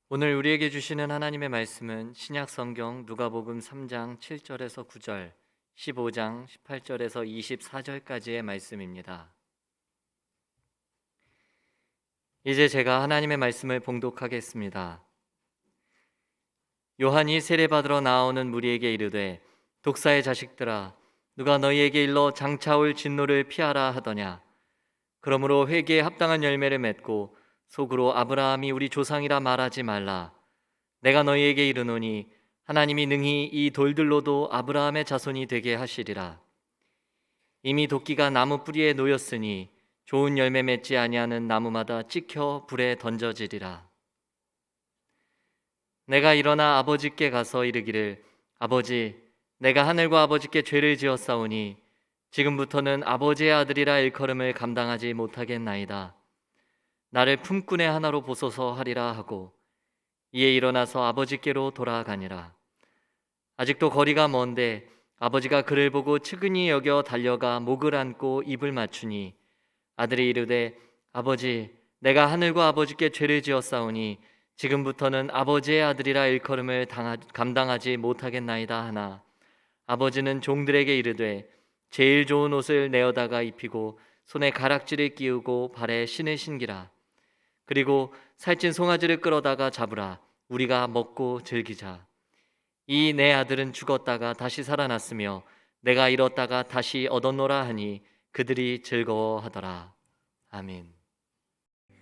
오늘 우리에게 주시는 하나님의 말씀은 신약 성경 누가복음 3장 7절에서 9절, 15장 18절에서 24절까지의 말씀입니다. 이제 제가 하나님의 말씀을 봉독하겠습니다. 요한이 세례받으러 나오는 무리에게 이르되, 독사의 자식들아, 누가 너희에게 일러 장차올 진노를 피하라 하더냐. 그러므로 회개에 합당한 열매를 맺고 속으로 아브라함이 우리 조상이라 말하지 말라. 내가 너희에게 이르노니 하나님이 능히 이 돌들로도 아브라함의 자손이 되게 하시리라. 이미 도끼가 나무 뿌리에 놓였으니 좋은 열매 맺지 아니하는 나무마다 찍혀 불에 던져지리라. 내가 일어나 아버지께 가서 이르기를, 아버지, 내가 하늘과 아버지께 죄를 지었사오니 지금부터는 아버지의 아들이라 일컬음을 감당하지 못하겠나이다. 나를 품꾼의 하나로 보소서 하리라 하고 이에 일어나서 아버지께로 돌아가니라. 아직도 거리가 먼데 아버지가 그를 보고 측은히 여겨 달려가 목을 안고 입을 맞추니 아들이 이르되, 아버지, 내가 하늘과 아버지께 죄를 지었사오니 지금부터는 아버지의 아들이라 일컬음을 감당하지 못하겠나이다 하나, 아버지는 종들에게 이르되 제일 좋은 옷을 내어다가 입히고 손에 가락지를 끼우고 발에 신을 신기라. 그리고 살찐 송아지를 끌어다가 잡으라. 우리가 먹고 즐기자. 이 내 아들은 죽었다가 다시 살아났으며 내가 잃었다가 다시 얻었노라 하니 그들이 즐거워하더라. 아멘.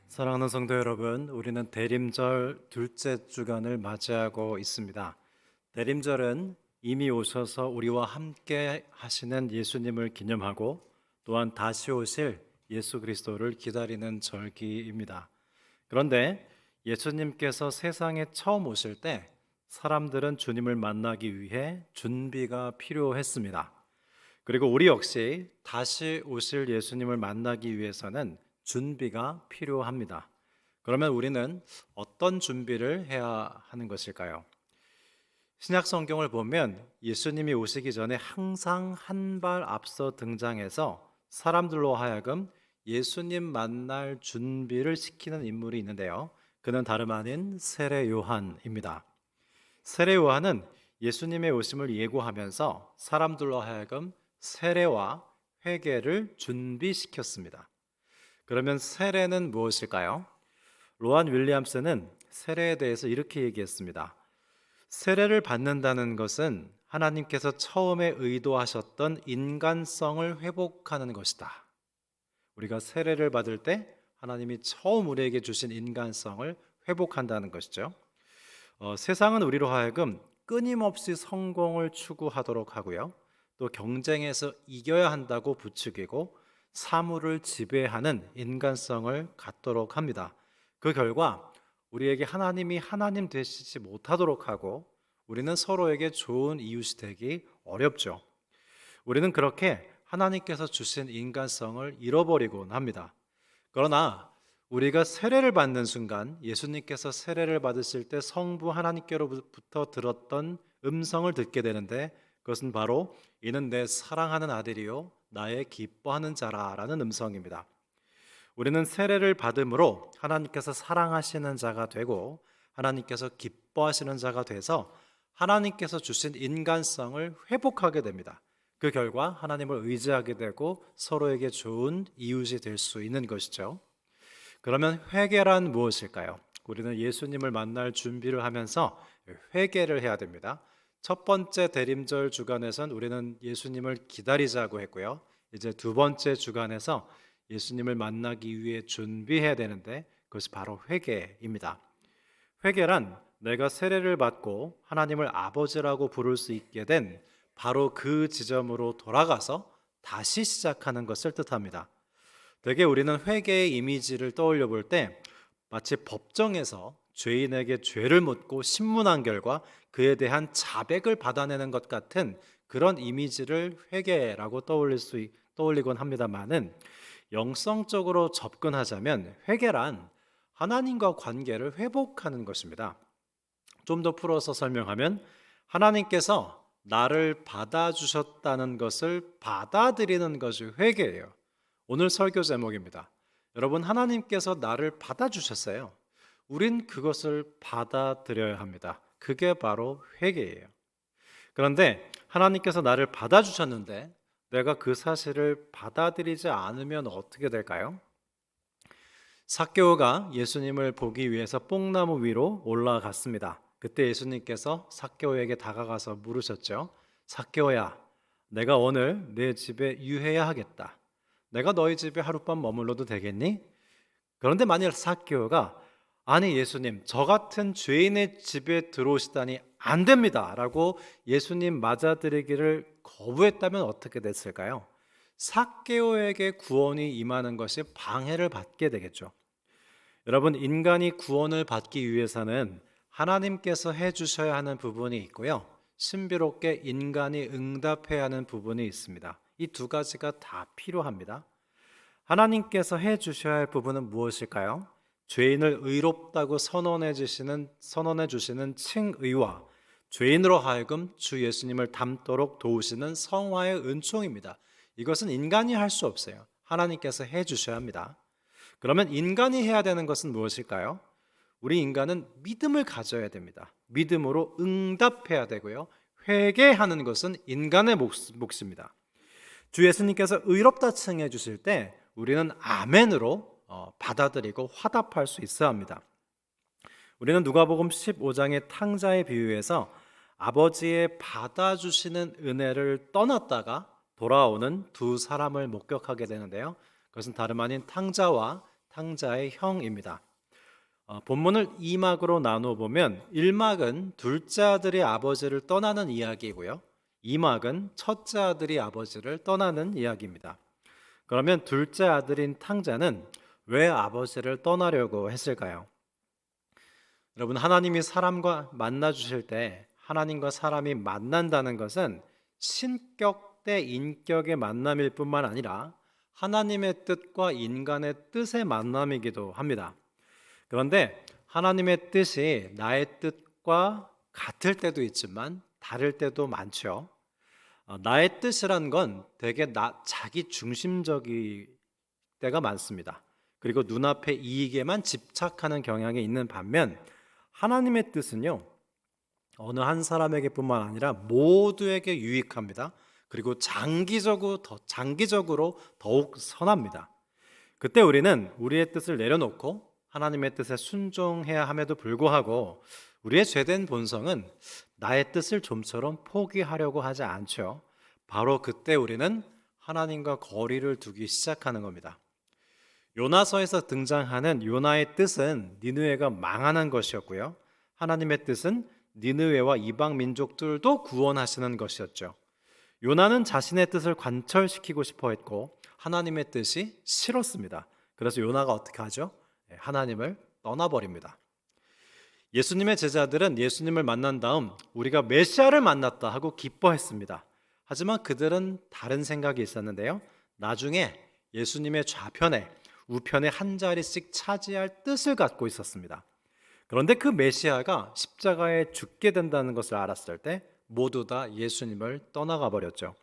사랑하는 성도 여러분, 우리는 대림절 둘째 주간을 맞이하고 있습니다. 대림절은 이미 오셔서 우리와 함께 하시는 예수님을 기념하고 또한 다시 오실 예수 그리스도를 기다리는 절기입니다. 그런데 예수님께서 세상에 처음 오실 때 사람들은 주님을 만나기 위해 준비가 필요했습니다. 그리고 우리 역시 다시 오실 예수님을 만나기 위해서는 준비가 필요합니다. 그러면 우리는 어떤 준비를 해야 하는 것일까요? 신약 성경을 보면 예수님이 오시기 전에 항상 한 발 앞서 등장해서 사람들로 하여금 예수님 만날 준비를 시키는 인물이 있는데요. 그는 다름 아닌 세례 요한입니다. 세례 요한은 예수님의 오심을 예고하면서 사람들로 하여금 세례와 회개를 준비시켰습니다. 그러면 세례는 무엇일까요? 로안 윌리엄스는 세례에 대해서 이렇게 얘기했습니다. 세례를 받는다는 것은 하나님께서 처음에 의도하셨던 인간성을 회복하는 것이다. 우리가 세례를 받을 때 하나님이 처음 우리에게 주신 인간성을 회복한다는 것이죠. 세상은 우리로 하여금 끊임없이 성공을 추구하도록 하고요. 또 경쟁에서 이겨야 한다고 부추기고 사물을 지배하는 인간성을 갖도록 합니다. 그 결과 우리에게 하나님이 하나님 되시지 못하도록 하고 우리는 서로에게 좋은 이웃이 되기 어렵죠. 우리는 그렇게 하나님께서 주신 인간성을 잃어버리곤 합니다. 그러나 우리가 세례를 받는 순간 예수님께서 세례를 받으실 때 성부 하나님께로부터 들었던 음성을 듣게 되는데 그것은 바로 이는 내 사랑하는 아들이요 나의 기뻐하는 자라라는 음성입니다. 우리는 세례를 받음으로 하나님께서 사랑하시는 자가 되고 하나님께서 기뻐하시는 자가 돼서 하나님께서 주신 인간성을 회복하게 됩니다. 그 결과 하나님을 의지하게 되고 서로에게 좋은 이웃이 될 수 있는 것이죠. 그러면 회개란 무엇일까요? 우리는 예수님을 만날 준비를 하면서 회개를 해야 됩니다. 첫 번째 대림절 주간에선 우리는 예수님을 기다리자고 했고요. 이제 두 번째 주간에서 예수님을 만나기 위해 준비해야 되는데 그것이 바로 회개입니다. 회개란 내가 세례를 받고 하나님을 아버지라고 부를 수 있게 된 바로 그 지점으로 돌아가서 다시 시작하는 것을 뜻합니다. 대개 우리는 회개의 이미지를 떠올려 볼 때 마치 법정에서 죄인에게 죄를 묻고 신문한 결과 그에 대한 자백을 받아내는 것 같은 그런 이미지를 회개라고 떠올리곤 합니다만은 영성적으로 접근하자면 회개란 하나님과 관계를 회복하는 것입니다. 좀 더 풀어서 설명하면 하나님께서 나를 받아주셨다는 것을 받아들이는 것이 회개예요. 오늘 설교 제목입니다. 여러분, 하나님께서 나를 받아주셨어요. 우린 그것을 받아들여야 합니다. 그게 바로 회개예요. 그런데 하나님께서 나를 받아주셨는데 내가 그 사실을 받아들이지 않으면 어떻게 될까요? 삭개오가 예수님을 보기 위해서 뽕나무 위로 올라갔습니다. 그때 예수님께서 삭개오에게 다가가서 물으셨죠. 삭개오야, 내가 오늘 내 집에 유해야 하겠다. 내가 너희 집에 하룻밤 머물러도 되겠니? 그런데 만일 삭개오가 아니 예수님, 저 같은 죄인의 집에 들어오시다니 안 됩니다 라고 예수님 맞아들이기를 거부했다면 어떻게 됐을까요? 삭개오에게 구원이 임하는 것이 방해를 받게 되겠죠. 여러분, 인간이 구원을 받기 위해서는 하나님께서 해주셔야 하는 부분이 있고요, 신비롭게 인간이 응답해야 하는 부분이 있습니다. 이 두 가지가 다 필요합니다. 하나님께서 해주셔야 할 부분은 무엇일까요? 죄인을 의롭다고 선언해 주시는 칭의와 죄인으로 하여금 주 예수님을 닮도록 도우시는 성화의 은총입니다. 이것은 인간이 할 수 없어요. 하나님께서 해 주셔야 합니다. 그러면 인간이 해야 되는 것은 무엇일까요? 우리 인간은 믿음을 가져야 됩니다. 믿음으로 응답해야 되고요. 회개하는 것은 인간의 몫입니다. 주 예수님께서 의롭다 칭해 주실 때 우리는 아멘으로 받아들이고 화답할 수 있어야 합니다. 우리는 누가복음 15장의 탕자의 비유에서 아버지의 받아주시는 은혜를 떠났다가 돌아오는 두 사람을 목격하게 되는데요. 그것은 다름 아닌 탕자와 탕자의 형입니다. 본문을 2막으로 나누어 보면 1막은 둘째 아들이 아버지를 떠나는 이야기이고요, 2막은 첫째 아들이 아버지를 떠나는 이야기입니다. 그러면 둘째 아들인 탕자는 왜 아버지를 떠나려고 했을까요? 여러분, 하나님이 사람과 만나 주실 때 하나님과 사람이 만난다는 것은 신격 대 인격의 만남일 뿐만 아니라 하나님의 뜻과 인간의 뜻의 만남이기도 합니다. 그런데 하나님의 뜻이 나의 뜻과 같을 때도 있지만 다를 때도 많죠. 나의 뜻이란 건 되게 자기 중심적일 때가 많습니다. 그리고 눈앞의 이익에만 집착하는 경향이 있는 반면 하나님의 뜻은요, 어느 한 사람에게뿐만 아니라 모두에게 유익합니다. 그리고 장기적으로 더욱 선합니다. 그때 우리는 우리의 뜻을 내려놓고 하나님의 뜻에 순종해야 함에도 불구하고 우리의 죄된 본성은 나의 뜻을 좀처럼 포기하려고 하지 않죠. 바로 그때 우리는 하나님과 거리를 두기 시작하는 겁니다. 요나서에서 등장하는 요나의 뜻은 니느웨가 망하는 것이었고요, 하나님의 뜻은 니느웨와 이방 민족들도 구원하시는 것이었죠. 요나는 자신의 뜻을 관철시키고 싶어 했고 하나님의 뜻이 싫었습니다. 그래서 요나가 어떻게 하죠? 하나님을 떠나버립니다. 예수님의 제자들은 예수님을 만난 다음 우리가 메시아를 만났다 하고 기뻐했습니다. 하지만 그들은 다른 생각이 있었는데요, 나중에 예수님의 좌편에 우편에 한 자리씩 차지할 뜻을 갖고 있었습니다. 그런데 그 메시아가 십자가에 죽게 된다는 것을 알았을 때 모두 다 예수님을 떠나가 버렸죠.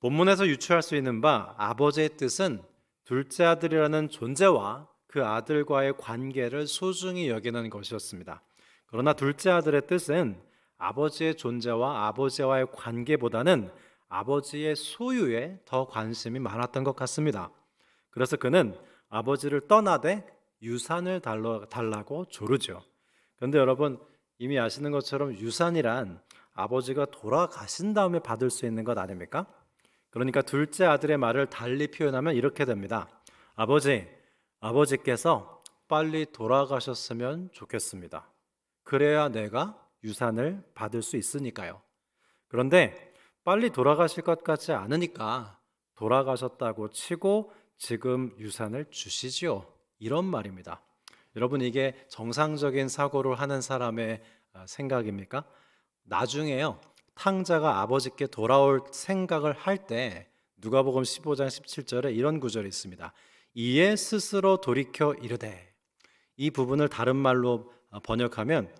본문에서 유추할 수 있는 바 아버지의 뜻은 둘째 아들이라는 존재와 그 아들과의 관계를 소중히 여기는 것이었습니다. 그러나 둘째 아들의 뜻은 아버지의 존재와 아버지와의 관계보다는 아버지의 소유에 더 관심이 많았던 것 같습니다. 그래서 그는 아버지를 떠나되 유산을 달라고 조르죠. 그런데 여러분, 이미 아시는 것처럼 유산이란 아버지가 돌아가신 다음에 받을 수 있는 것 아닙니까? 그러니까 둘째 아들의 말을 달리 표현하면 이렇게 됩니다. 아버지께서 빨리 돌아가셨으면 좋겠습니다. 그래야 내가 유산을 받을 수 있으니까요. 그런데 빨리 돌아가실 것 같지 않으니까 돌아가셨다고 치고 지금 유산을 주시지요, 이런 말입니다. 여러분, 이게 정상적인 사고를 하는 사람의 생각입니까? 나중에요, 탕자가 아버지께 돌아올 생각을 할 때 누가복음 15장 17절에 이런 구절이 있습니다. 이에 스스로 돌이켜 이르되, 이 부분을 다른 말로 번역하면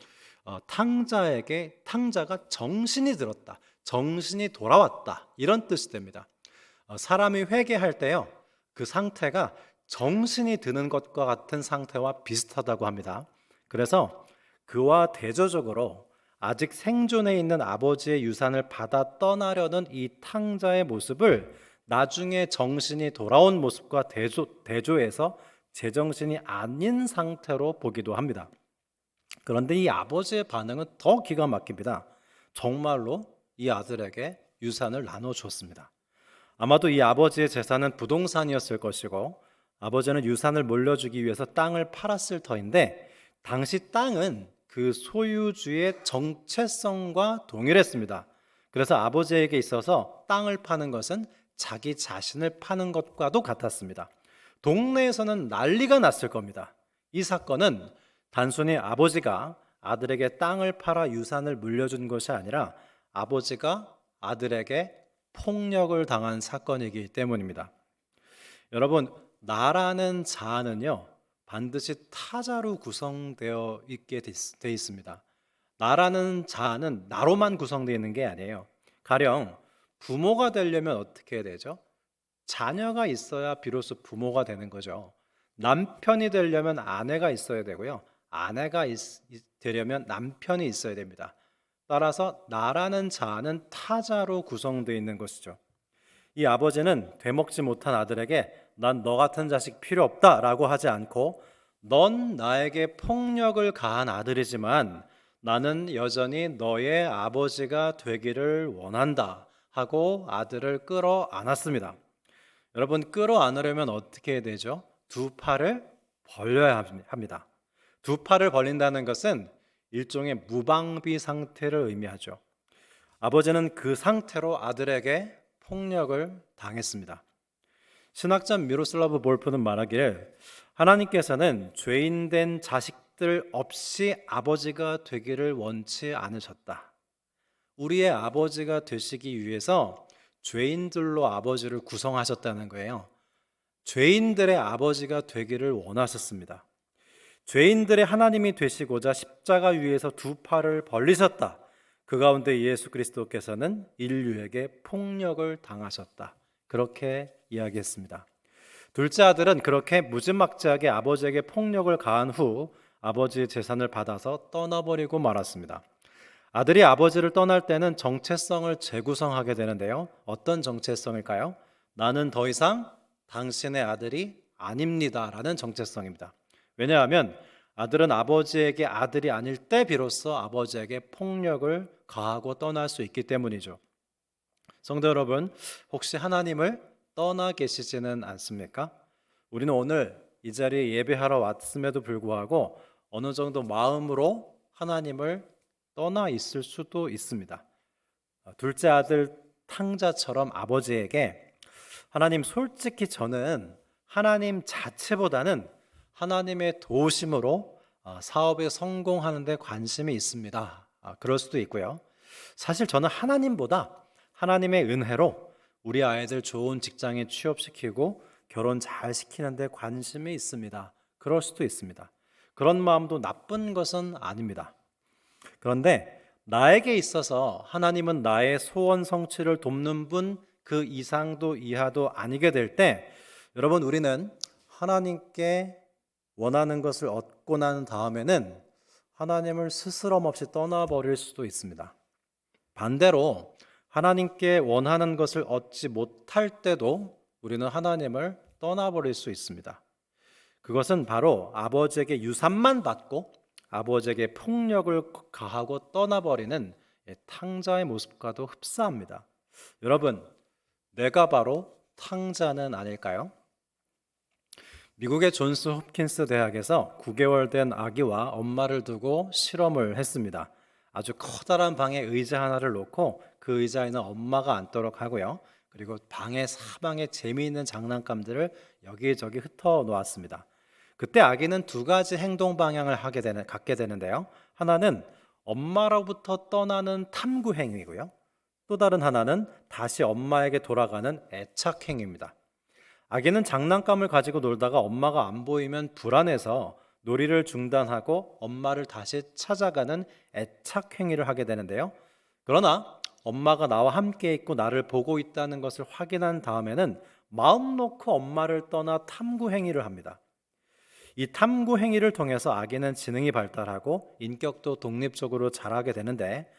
탕자가 정신이 들었다, 정신이 돌아왔다, 이런 뜻이 됩니다. 사람이 회개할 때요, 그 상태가 정신이 드는 것과 같은 상태와 비슷하다고 합니다. 그래서 그와 대조적으로 아직 생존해 있는 아버지의 유산을 받아 떠나려는 이 탕자의 모습을 나중에 정신이 돌아온 모습과 대조해서 제정신이 아닌 상태로 보기도 합니다. 그런데 이 아버지의 반응은 더 기가 막힙니다. 정말로 이 아들에게 유산을 나눠줬습니다. 아마도 이 아버지의 재산은 부동산이었을 것이고 아버지는 유산을 물려주기 위해서 땅을 팔았을 터인데 당시 땅은 그 소유주의 정체성과 동일했습니다. 그래서 아버지에게 있어서 땅을 파는 것은 자기 자신을 파는 것과도 같았습니다. 동네에서는 난리가 났을 겁니다. 이 사건은 단순히 아버지가 아들에게 땅을 팔아 유산을 물려준 것이 아니라 아버지가 아들에게 폭력을 당한 사건이기 때문입니다. 여러분, 나라는 자아는요, 반드시 타자로 구성되어 있게 돼 있습니다. 나라는 자아는 나로만 구성되어 있는 게 아니에요. 가령 부모가 되려면 어떻게 해야 되죠? 자녀가 있어야 비로소 부모가 되는 거죠. 남편이 되려면 아내가 있어야 되고요. 아내가 되려면 남편이 있어야 됩니다. 따라서 나라는 자아는 타자로 구성되어 있는 것이죠. 이 아버지는 되먹지 못한 아들에게 난 너 같은 자식 필요 없다라고 하지 않고 넌 나에게 폭력을 가한 아들이지만 나는 여전히 너의 아버지가 되기를 원한다 하고 아들을 끌어안았습니다. 여러분, 끌어안으려면 어떻게 해야 되죠? 두 팔을 벌려야 합니다. 두 팔을 벌린다는 것은 일종의 무방비 상태를 의미하죠. 아버지는 그 상태로 아들에게 폭력을 당했습니다. 신학자 미로슬라브 볼프는 말하기를 하나님께서는 죄인된 자식들 없이 아버지가 되기를 원치 않으셨다. 우리의 아버지가 되시기 위해서 죄인들로 아버지를 구성하셨다는 거예요. 죄인들의 아버지가 되기를 원하셨습니다. 죄인들의 하나님이 되시고자 십자가 위에서 두 팔을 벌리셨다. 그 가운데 예수 그리스도께서는 인류에게 폭력을 당하셨다. 그렇게 이야기했습니다. 둘째 아들은 그렇게 무지막지하게 아버지에게 폭력을 가한 후 아버지의 재산을 받아서 떠나버리고 말았습니다. 아들이 아버지를 떠날 때는 정체성을 재구성하게 되는데요. 어떤 정체성일까요? 나는 더 이상 당신의 아들이 아닙니다 라는 정체성입니다. 왜냐하면 아들은 아버지에게 아들이 아닐 때 비로소 아버지에게 폭력을 가하고 떠날 수 있기 때문이죠. 성도 여러분, 혹시 하나님을 떠나 계시지는 않습니까? 우리는 오늘 이 자리에 예배하러 왔음에도 불구하고 어느 정도 마음으로 하나님을 떠나 있을 수도 있습니다. 둘째 아들 탕자처럼 아버지에게 하나님, 솔직히 저는 하나님 자체보다는 하나님의 도우심으로 사업에 성공하는 데 관심이 있습니다. 그럴 수도 있고요. 사실 저는 하나님보다 하나님의 은혜로 우리 아이들 좋은 직장에 취업시키고 결혼 잘 시키는 데 관심이 있습니다. 그럴 수도 있습니다. 그런 마음도 나쁜 것은 아닙니다. 그런데 나에게 있어서 하나님은 나의 소원 성취를 돕는 분 그 이상도 이하도 아니게 될 때 여러분, 우리는 하나님께 원하는 것을 얻고 난 다음에는 하나님을 스스럼 없이 떠나버릴 수도 있습니다. 반대로 하나님께 원하는 것을 얻지 못할 때도 우리는 하나님을 떠나버릴 수 있습니다. 그것은 바로 아버지에게 유산만 받고 아버지에게 폭력을 가하고 떠나버리는 탕자의 모습과도 흡사합니다. 여러분, 내가 바로 탕자는 아닐까요? 미국의 존스 홉킨스 대학에서 9개월 된 아기와 엄마를 두고 실험을 했습니다. 아주 커다란 방에 의자 하나를 놓고 그 의자에는 엄마가 앉도록 하고요. 그리고 방의 사방에 재미있는 장난감들을 여기저기 흩어 놓았습니다. 그때 아기는 두 가지 행동 방향을 갖게 되는데요. 하나는 엄마로부터 떠나는 탐구 행위고요. 또 다른 하나는 다시 엄마에게 돌아가는 애착 행위입니다. 아기는 장난감을 가지고 놀다가 엄마가 안 보이면 불안해서 놀이를 중단하고 엄마를 다시 찾아가는 애착 행위를 하게 되는데요. 그러나 엄마가 나와 함께 있고 나를 보고 있다는 것을 확인한 다음에는 마음 놓고 엄마를 떠나 탐구 행위를 합니다. 이 탐구 행위를 통해서 아기는 지능이 발달하고 인격도 독립적으로 자라게 되는데,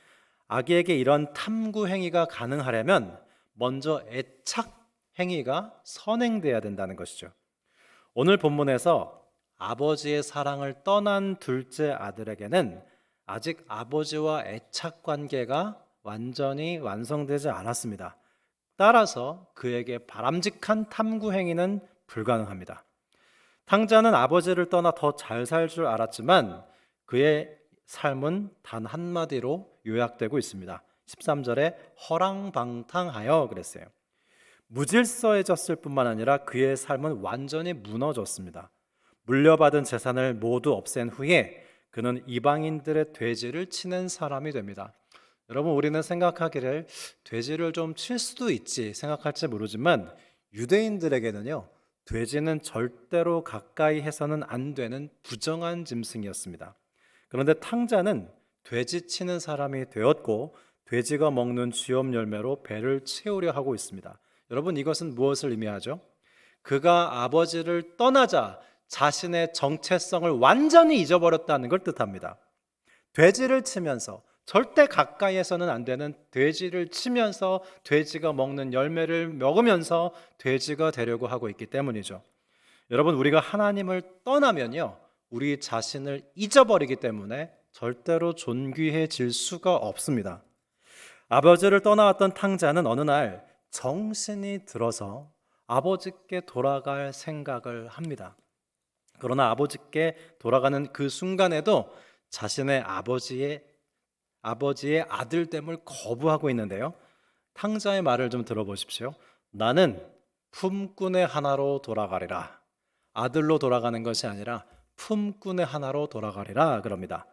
아기에게 이런 탐구 행위가 가능하려면 먼저 애착 행위가 선행돼야 된다는 것이죠. 오늘 본문에서 아버지의 사랑을 떠난 둘째 아들에게는 아직 아버지와 애착 관계가 완전히 완성되지 않았습니다. 따라서 그에게 바람직한 탐구 행위는 불가능합니다. 탕자는 아버지를 떠나 더 잘 살 줄 알았지만 그의 삶은 단 한마디로 요약되고 있습니다. 13절에 허랑방탕하여 그랬어요. 무질서해졌을 뿐만 아니라 그의 삶은 완전히 무너졌습니다. 물려받은 재산을 모두 없앤 후에 그는 이방인들의 돼지를 치는 사람이 됩니다. 여러분, 우리는 생각하기를 돼지를 좀 칠 수도 있지 생각할지 모르지만, 유대인들에게는요, 돼지는 절대로 가까이 해서는 안 되는 부정한 짐승이었습니다. 그런데 탕자는 돼지 치는 사람이 되었고 돼지가 먹는 쥐엄 열매로 배를 채우려 하고 있습니다. 여러분, 이것은 무엇을 의미하죠? 그가 아버지를 떠나자 자신의 정체성을 완전히 잊어버렸다는 걸 뜻합니다. 돼지를 치면서, 절대 가까이에서는 안 되는 돼지를 치면서 돼지가 먹는 열매를 먹으면서 돼지가 되려고 하고 있기 때문이죠. 여러분, 우리가 하나님을 떠나면요, 우리 자신을 잊어버리기 때문에 절대로 존귀해질 수가 없습니다. 아버지를 떠나왔던 탕자는 어느 날 정신이 들어서 아버지께 돌아갈 생각을 합니다. 그러나 아버지께 돌아가는 그 순간에도 자신의 아버지의 아들됨을 거부하고 있는데요. 탕자의 말을 좀 들어보십시오. 나는 품꾼의 하나로 돌아가리라. 아들로 돌아가는 것이 아니라 품꾼의 하나로 돌아가리라 그럽니다.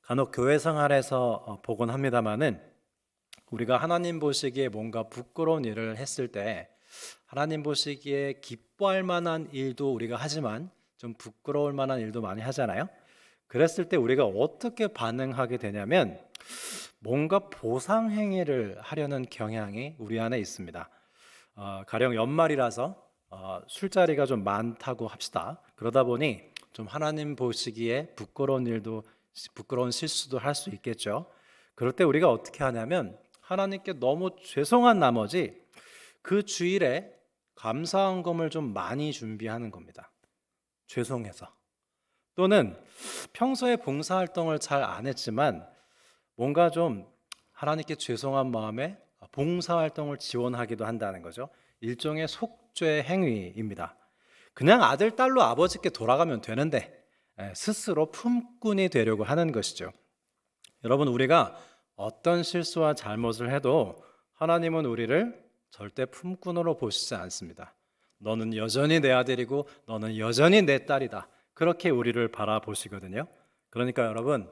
간혹 교회 생활에서 보곤 합니다마는, 우리가 하나님 보시기에 뭔가 부끄러운 일을 했을 때 하나님 보시기에 기뻐할 만한 일도 우리가 하지만 좀 부끄러울 만한 일도 많이 하잖아요. 그랬을 때 우리가 어떻게 반응하게 되냐면, 뭔가 보상 행위를 하려는 경향이 우리 안에 있습니다. 가령 연말이라서 술자리가 좀 많다고 합시다. 그러다 보니 좀 하나님 보시기에 부끄러운 실수도 할 수 있겠죠. 그럴 때 우리가 어떻게 하냐면, 하나님께 너무 죄송한 나머지 그 주일에 감사헌금을 좀 많이 준비하는 겁니다. 죄송해서. 또는 평소에 봉사활동을 잘 안 했지만 뭔가 좀 하나님께 죄송한 마음에 봉사활동을 지원하기도 한다는 거죠. 일종의 속죄 행위입니다. 그냥 아들, 딸로 아버지께 돌아가면 되는데 스스로 품꾼이 되려고 하는 것이죠. 여러분, 우리가 어떤 실수와 잘못을 해도 하나님은 우리를 절대 품꾼으로 보시지 않습니다. 너는 여전히 내 아들이고 너는 여전히 내 딸이다. 그렇게 우리를 바라보시거든요. 그러니까 여러분,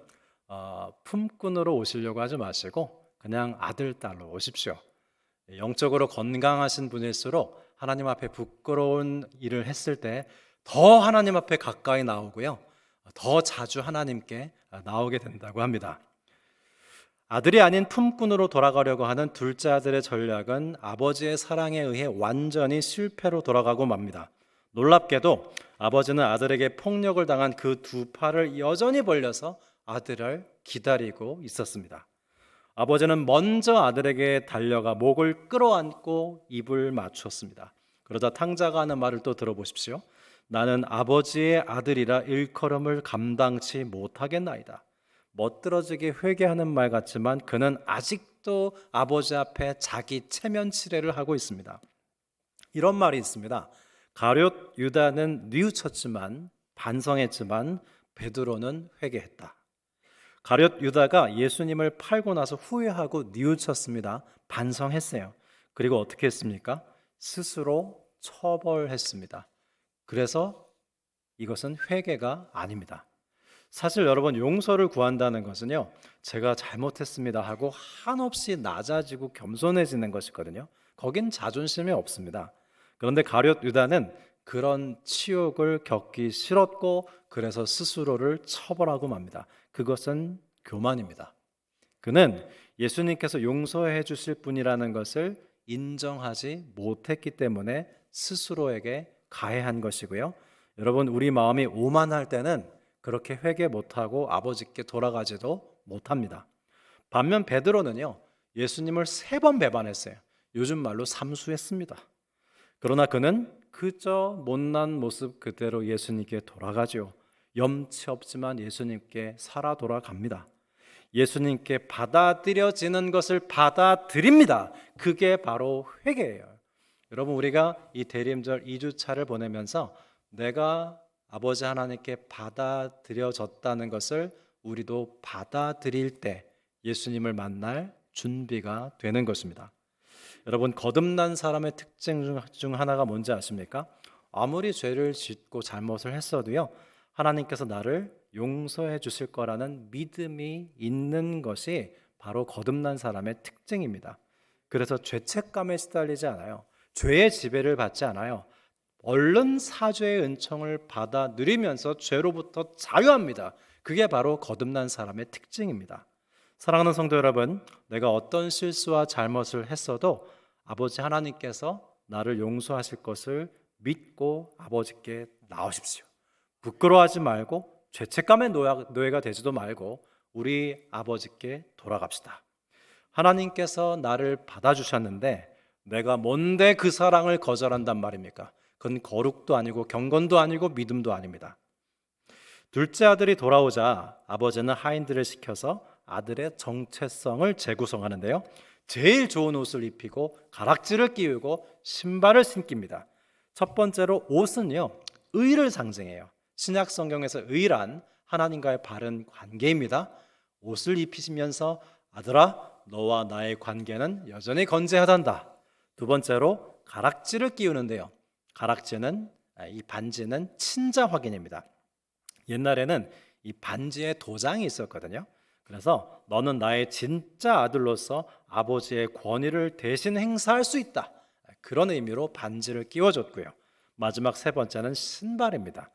품꾼으로 오시려고 하지 마시고 그냥 아들, 딸로 오십시오. 영적으로 건강하신 분일수록 하나님 앞에 부끄러운 일을 했을 때 더 하나님 앞에 가까이 나오고요, 더 자주 하나님께 나오게 된다고 합니다. 아들이 아닌 품꾼으로 돌아가려고 하는 둘째 아들의 전략은 아버지의 사랑에 의해 완전히 실패로 돌아가고 맙니다. 놀랍게도 아버지는 아들에게 폭력을 당한 그 두 팔을 여전히 벌려서 아들을 기다리고 있었습니다. 아버지는 먼저 아들에게 달려가 목을 끌어안고 입을 맞췄습니다. 그러자 탕자가 하는 말을 또 들어보십시오. 나는 아버지의 아들이라 일컬음을 감당치 못하겠나이다. 멋들어지게 회개하는 말 같지만 그는 아직도 아버지 앞에 자기 체면 치레를 하고 있습니다. 이런 말이 있습니다. 가룟 유다는 뉘우쳤지만 반성했지만 베드로는 회개했다. 가룟 유다가 예수님을 팔고 나서 후회하고 뉘우쳤습니다. 반성했어요. 그리고 어떻게 했습니까? 스스로 처벌했습니다. 그래서 이것은 회개가 아닙니다. 사실 여러분, 용서를 구한다는 것은요, 제가 잘못했습니다 하고 한없이 낮아지고 겸손해지는 것이거든요. 거긴 자존심이 없습니다. 그런데 가룟 유다는 그런 치욕을 겪기 싫었고 그래서 스스로를 처벌하고 맙니다. 그것은 교만입니다. 그는 예수님께서 용서해 주실 분이라는 것을 인정하지 못했기 때문에 스스로에게 가해한 것이고요. 여러분, 우리 마음이 오만할 때는 그렇게 회개 못하고 아버지께 돌아가지도 못합니다. 반면 베드로는요, 예수님을 3번 배반했어요. 요즘 말로 삼수했습니다. 그러나 그는 그저 못난 모습 그대로 예수님께 돌아가죠. 염치 없지만 예수님께 살아 돌아갑니다. 예수님께 받아들여지는 것을 받아들입니다. 그게 바로 회개예요. 여러분, 우리가 이 대림절 2주차를 보내면서 내가 아버지 하나님께 받아들여졌다는 것을 우리도 받아들일 때 예수님을 만날 준비가 되는 것입니다. 여러분, 거듭난 사람의 특징 중 하나가 뭔지 아십니까? 아무리 죄를 짓고 잘못을 했어도요, 하나님께서 나를 용서해 주실 거라는 믿음이 있는 것이 바로 거듭난 사람의 특징입니다. 그래서 죄책감에 시달리지 않아요. 죄의 지배를 받지 않아요. 얼른 사죄의 은총을 받아 누리면서 죄로부터 자유합니다. 그게 바로 거듭난 사람의 특징입니다. 사랑하는 성도 여러분, 내가 어떤 실수와 잘못을 했어도 아버지 하나님께서 나를 용서하실 것을 믿고 아버지께 나오십시오. 부끄러워하지 말고 죄책감의 노예가 되지도 말고 우리 아버지께 돌아갑시다. 하나님께서 나를 받아주셨는데 내가 뭔데 그 사랑을 거절한단 말입니까? 그건 거룩도 아니고 경건도 아니고 믿음도 아닙니다. 둘째 아들이 돌아오자 아버지는 하인들을 시켜서 아들의 정체성을 재구성하는데요, 제일 좋은 옷을 입히고 가락지를 끼우고 신발을 신깁니다. 첫 번째로 옷은요, 의를 상징해요. 신약 성경에서 의란 하나님과의 바른 관계입니다. 옷을 입히시면서 아들아, 너와 나의 관계는 여전히 건재하단다. 두 번째로 가락지를 끼우는데요, 가락지는, 이 반지는 친자 확인입니다. 옛날에는 이 반지에 도장이 있었거든요. 그래서 너는 나의 진짜 아들로서 아버지의 권위를 대신 행사할 수 있다, 그런 의미로 반지를 끼워줬고요. 마지막 세 번째는 신발입니다.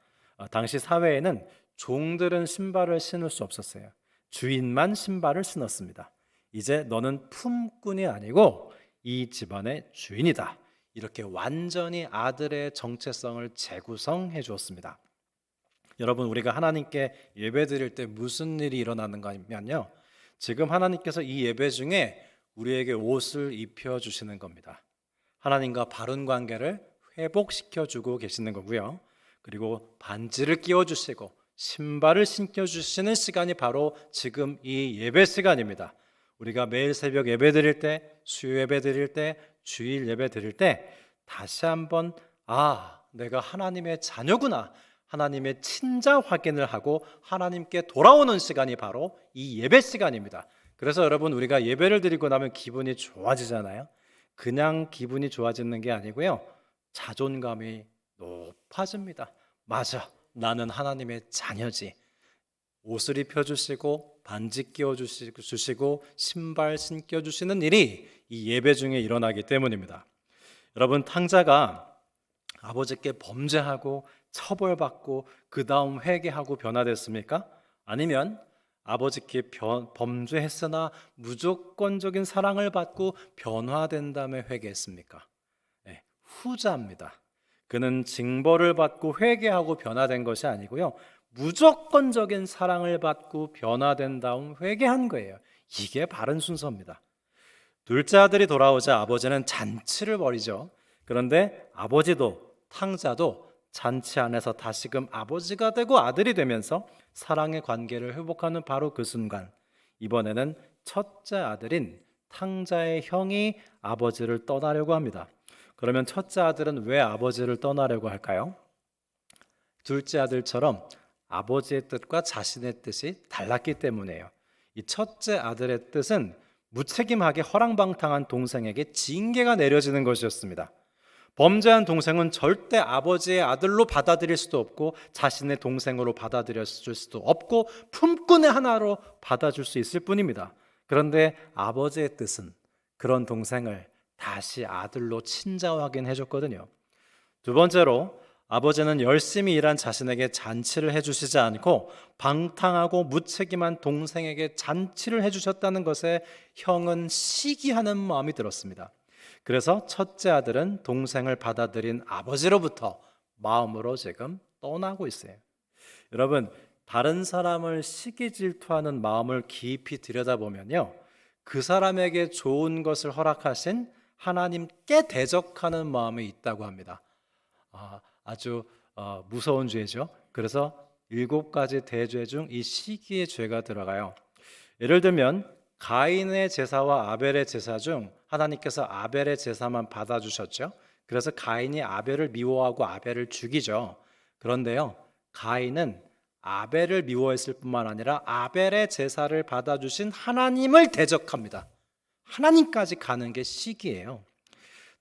당시 사회에는 종들은 신발을 신을 수 없었어요. 주인만 신발을 신었습니다. 이제 너는 품꾼이 아니고 이 집안의 주인이다, 이렇게 완전히 아들의 정체성을 재구성해 주었습니다. 여러분, 우리가 하나님께 예배 드릴 때 무슨 일이 일어나는가 하면요, 지금 하나님께서 이 예배 중에 우리에게 옷을 입혀 주시는 겁니다. 하나님과 바른 관계를 회복시켜 주고 계시는 거고요. 그리고 반지를 끼워 주시고 신발을 신겨 주시는 시간이 바로 지금 이 예배 시간입니다. 우리가 매일 새벽 예배 드릴 때, 수요 예배 드릴 때, 주일 예배 드릴 때 다시 한번 내가 하나님의 자녀구나, 하나님의 친자 확인을 하고 하나님께 돌아오는 시간이 바로 이 예배 시간입니다. 그래서 여러분, 우리가 예배를 드리고 나면 기분이 좋아지잖아요. 그냥 기분이 좋아지는 게 아니고요, 자존감이 높아집니다. 맞아, 나는 하나님의 자녀지. 옷을 입혀주시고 반지 끼워주시고 신발 신겨주시는 일이 이 예배 중에 일어나기 때문입니다. 여러분, 탕자가 아버지께 범죄하고 처벌받고 그 다음 회개하고 변화됐습니까? 아니면 아버지께 범죄했으나 무조건적인 사랑을 받고 변화된 다음에 회개했습니까? 네, 후자입니다. 그는 징벌을 받고 회개하고 변화된 것이 아니고요, 무조건적인 사랑을 받고 변화된 다음 회개한 거예요. 이게 바른 순서입니다. 둘째 아들이 돌아오자 아버지는 잔치를 벌이죠. 그런데 아버지도 탕자도 잔치 안에서 다시금 아버지가 되고 아들이 되면서 사랑의 관계를 회복하는 바로 그 순간, 이번에는 첫째 아들인 탕자의 형이 아버지를 떠나려고 합니다. 그러면 첫째 아들은 왜 아버지를 떠나려고 할까요? 둘째 아들처럼 아버지의 뜻과 자신의 뜻이 달랐기 때문이에요. 이 첫째 아들의 뜻은 무책임하게 허랑방탕한 동생에게 징계가 내려지는 것이었습니다. 범죄한 동생은 절대 아버지의 아들로 받아들일 수도 없고 자신의 동생으로 받아들일 수도 없고 품꾼의 하나로 받아줄 수 있을 뿐입니다. 그런데 아버지의 뜻은 그런 동생을 다시 아들로 친자 확인해 줬거든요. 두 번째로, 아버지는 열심히 일한 자신에게 잔치를 해주시지 않고 방탕하고 무책임한 동생에게 잔치를 해주셨다는 것에 형은 시기하는 마음이 들었습니다. 그래서 첫째 아들은 동생을 받아들인 아버지로부터 마음으로 지금 떠나고 있어요. 여러분, 다른 사람을 시기 질투하는 마음을 깊이 들여다보면요, 그 사람에게 좋은 것을 허락하신 하나님께 대적하는 마음이 있다고 합니다. 아주 무서운 죄죠. 그래서 7가지 대죄 중 이 시기의 죄가 들어가요. 예를 들면 가인의 제사와 아벨의 제사 중 하나님께서 아벨의 제사만 받아주셨죠. 그래서 가인이 아벨을 미워하고 아벨을 죽이죠. 그런데요, 가인은 아벨을 미워했을 뿐만 아니라 아벨의 제사를 받아주신 하나님을 대적합니다. 하나님까지 가는 게 시기예요.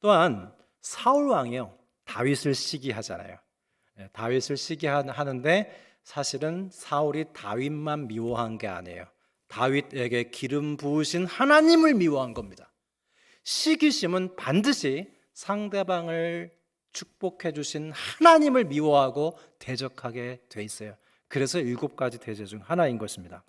또한 사울 왕이요, 다윗을 시기하잖아요. 다윗을 시기하는데 사실은 사울이 다윗만 미워한 게 아니에요. 다윗에게 기름 부으신 하나님을 미워한 겁니다. 시기심은 반드시 상대방을 축복해 주신 하나님을 미워하고 대적하게 돼 있어요. 그래서 7가지 대죄 중 하나인 것입니다.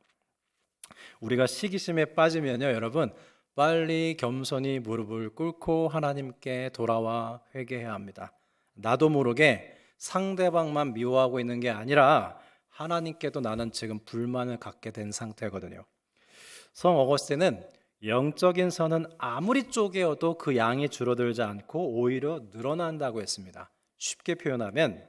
우리가 시기심에 빠지면요, 여러분, 빨리 겸손히 무릎을 꿇고 하나님께 돌아와 회개해야 합니다. 나도 모르게 상대방만 미워하고 있는 게 아니라 하나님께도 나는 지금 불만을 갖게 된 상태거든요. 성 어거스틴은 영적인 선은 아무리 쪼개어도 그 양이 줄어들지 않고 오히려 늘어난다고 했습니다. 쉽게 표현하면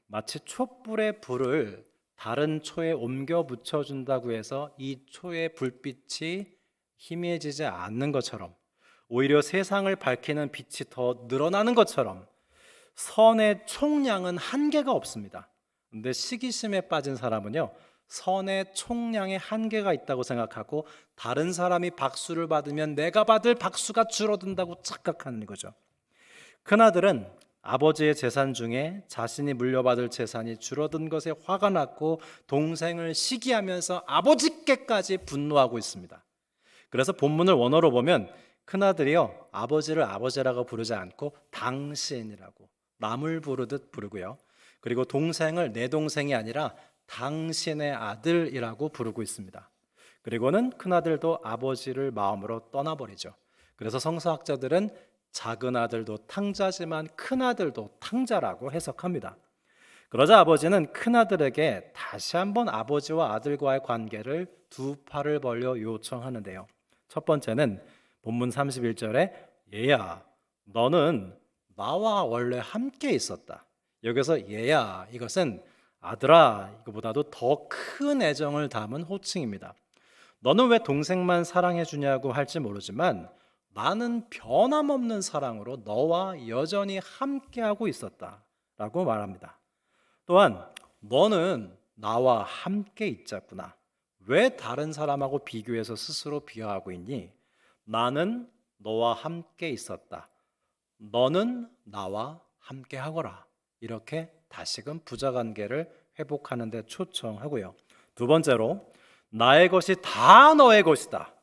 마치 촛불의 불을 다른 초에 옮겨 붙여준다고 해서 이 초의 불빛이 희미해지지 않는 것처럼, 오히려 세상을 밝히는 빛이 더 늘어나는 것처럼 선의 총량은 한계가 없습니다. 근데 시기심에 빠진 사람은요, 선의 총량에 한계가 있다고 생각하고 다른 사람이 박수를 받으면 내가 받을 박수가 줄어든다고 착각하는 거죠. 큰아들은 아버지의 재산 중에 자신이 물려받을 재산이 줄어든 것에 화가 났고 동생을 시기하면서 아버지께까지 분노하고 있습니다. 그래서 본문을 원어로 보면 큰아들이요, 아버지를 아버지라고 부르지 않고 당신이라고 남을 부르듯 부르고요, 그리고 동생을 내 동생이 아니라 당신의 아들이라고 부르고 있습니다. 그리고는 큰아들도 아버지를 마음으로 떠나버리죠. 그래서 성서학자들은 작은 아들도 탕자지만 큰아들도 탕자라고 해석합니다. 그러자 아버지는 큰아들에게 다시 한번 아버지와 아들과의 관계를 두 팔을 벌려 요청하는데요. 첫 번째는 본문 31절에 얘야, 너는 나와 원래 함께 있었다. 여기서 얘야, 이것은 아들아, 이거보다도 더 큰 애정을 담은 호칭입니다. 너는 왜 동생만 사랑해 주냐고 할지 모르지만 나는 변함없는 사랑으로 너와 여전히 함께하고 있었다 라고 말합니다. 또한 너는 나와 함께 있었구나. 왜 다른 사람하고 비교해서 스스로 비하하고 있니? 나는 너와 함께 있었다. 너는 나와 함께 하거라. 이렇게 다시금 부자관계를 회복하는 데 초청하고요. 두 번째로 나의 것이 다 너의 것이다.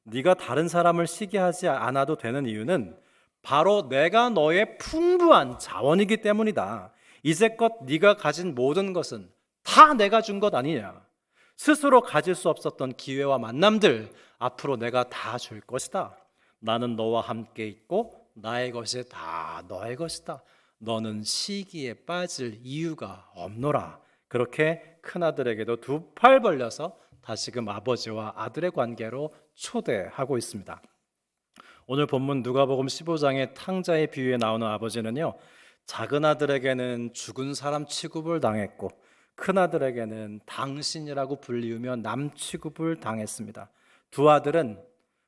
네가 다른 사람을 시기하지 않아도 되는 이유는 바로 내가 너의 풍부한 자원이기 때문이다. 이제껏 네가 가진 모든 것은 다 내가 준 것 아니냐. 스스로 가질 수 없었던 기회와 만남들 앞으로 내가 다 줄 것이다. 나는 너와 함께 있고 나의 것이 다 너의 것이다. 너는 시기에 빠질 이유가 없노라. 그렇게 큰아들에게도 두 팔 벌려서 다시금 아버지와 아들의 관계로 초대하고 있습니다. 오늘 본문 누가복음 15장의 탕자의 비유에 나오는 아버지는요, 작은 아들에게는 죽은 사람 취급을 당했고 큰 아들에게는 당신이라고 불리우며 남 취급을 당했습니다. 두 아들은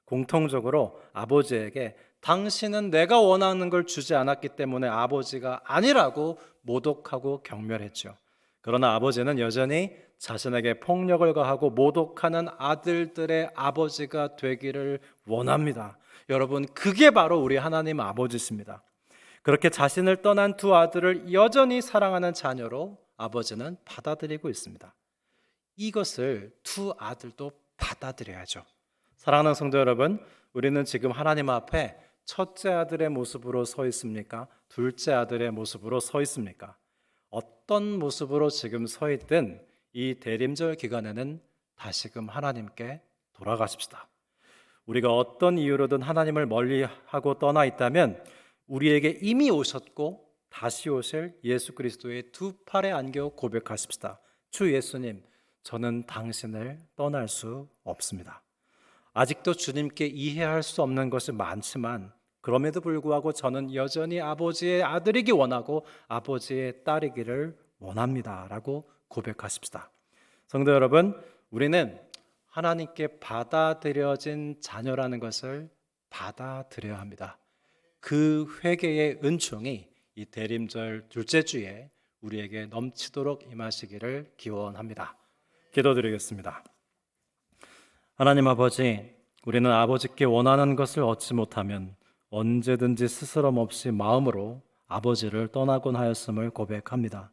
공통적으로 아버지에게 당신은 내가 원하는 걸 주지 않았기 때문에 아버지가 아니라고 모독하고 경멸했죠. 그러나 아버지는 여전히 자신에게 폭력을 가하고 모독하는 아들들의 아버지가 되기를 원합니다. 여러분, 그게 바로 우리 하나님 아버지십니다. 그렇게 자신을 떠난 두 아들을 여전히 사랑하는 자녀로 아버지는 받아들이고 있습니다. 이것을 두 아들도 받아들여야죠. 사랑하는 성도 여러분, 우리는 지금 하나님 앞에 첫째 아들의 모습으로 서 있습니까? 둘째 아들의 모습으로 서 있습니까? 어떤 모습으로 지금 서 있든 이 대림절 기간에는 다시금 하나님께 돌아가십시다. 우리가 어떤 이유로든 하나님을 멀리하고 떠나 있다면 우리에게 이미 오셨고 다시 오실 예수 그리스도의 두 팔에 안겨 고백하십시다. 주 예수님, 저는 당신을 떠날 수 없습니다. 아직도 주님께 이해할 수 없는 것이 많지만 그럼에도 불구하고 저는 여전히 아버지의 아들이기 원하고 아버지의 딸이기를 원합니다. 라고 고백하십시다. 성도 여러분, 우리는 하나님께 받아들여진 자녀라는 것을 받아들여야 합니다. 그 회개의 은총이 이 대림절 둘째 주에 우리에게 넘치도록 임하시기를 기원합니다. 기도드리겠습니다. 하나님 아버지, 우리는 아버지께 원하는 것을 얻지 못하면 언제든지 스스럼 없이 마음으로 아버지를 떠나곤 하였음을 고백합니다.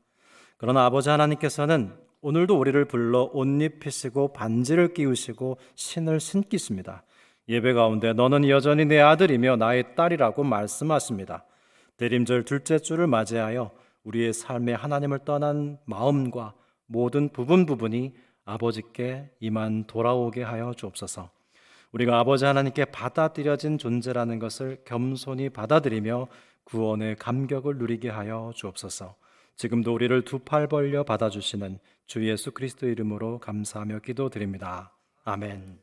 그러나 아버지 하나님께서는 오늘도 우리를 불러 옷 입히시고 반지를 끼우시고 신을 신기십니다. 예배 가운데 너는 여전히 내 아들이며 나의 딸이라고 말씀하십니다. 대림절 둘째 주를 맞이하여 우리의 삶에 하나님을 떠난 마음과 모든 부분이 아버지께 이만 돌아오게 하여 주옵소서. 우리가 아버지 하나님께 받아들여진 존재라는 것을 겸손히 받아들이며 구원의 감격을 누리게 하여 주옵소서. 지금도 우리를 두 팔 벌려 받아주시는 주 예수 그리스도 이름으로 감사하며 기도드립니다. 아멘.